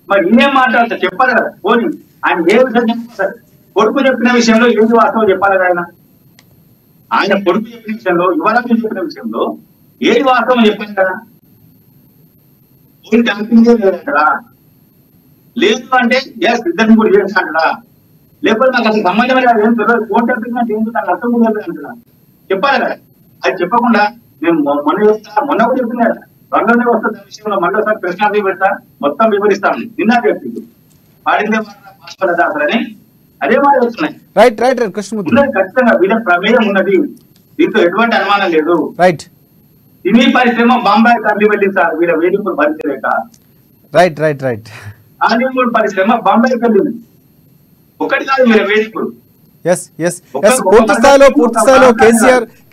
మరి ఈయనేం మాట్లాడతారు చెప్పాలి కదా. పోనీ ఆయన ఏ విషయం చెప్పారు? కొడుకు చెప్పిన విషయంలో ఏది వాస్తవం చెప్పాలి కదా. ఆయన కొడుకు చెప్పిన విషయంలో, యువరాజు చెప్పిన విషయంలో ఏది వాస్తవం చెప్పాలి కదా. ఫోన్ ట్యాపింగ్ లేదంటారా? లేదు అంటే ఇద్దరిని కూడా చేస్తాడా? లేకపోతే నాకు అసలు సంబంధమే లేదు, ఏం తెలియదు, ఫోన్ ట్యాపింగ్ అంటే ఏంటో నాకు అర్థం కూడా లేదు అంటారా? చెప్పాలి కదా. అది చెప్పకుండా నేను మొన్న కూడా చెప్తున్నా కదా, త్వరలోనే వస్తుంది ఆ విషయంలో మళ్ళీసారి ప్రశ్నార్థి పెడతా, మొత్తం వివరిస్తాను. నిన్న చెప్పింది పాడిందే అని అదే మాట వస్తున్నాయి. కృష్ణమూర్తి ఖచ్చితంగా వీళ్ళ ప్రమేయం ఉన్నది, దీంతో ఎటువంటి అనుమానం లేదు. సినీ పరిశ్రమ బాంబాయి తరలి వెళ్ళింది సార్ వీళ్ళ వేదికలు భరించలేక. Right right right. హాలీవుడ్ పరిశ్రమ బాంబాయికి వెళ్ళింది. ఒకటి కాదు వీళ్ళ వేదికలు. ఎస్ ఎస్ ఎస్ పూర్తి స్థాయిలో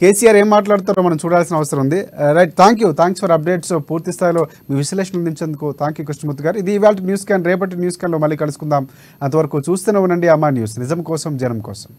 కేసీఆర్ ఏం మాట్లాడతారో మనం చూడాల్సిన అవసరం ఉంది. Right, thanks for updates. పూర్తి స్థాయిలో మీ విశ్లేషణ అందించేందుకు థ్యాంక్ యూ కృష్ణమూర్తి గారు. ఇది ఇవాళ న్యూస్ క్యాన్. రేపటి న్యూస్ క్యాన్లో మళ్ళీ కలుసుకుందాం. అంతవరకు చూస్తూనే ఉండండి అమ్మా న్యూస్, నిజం కోసం జనం కోసం.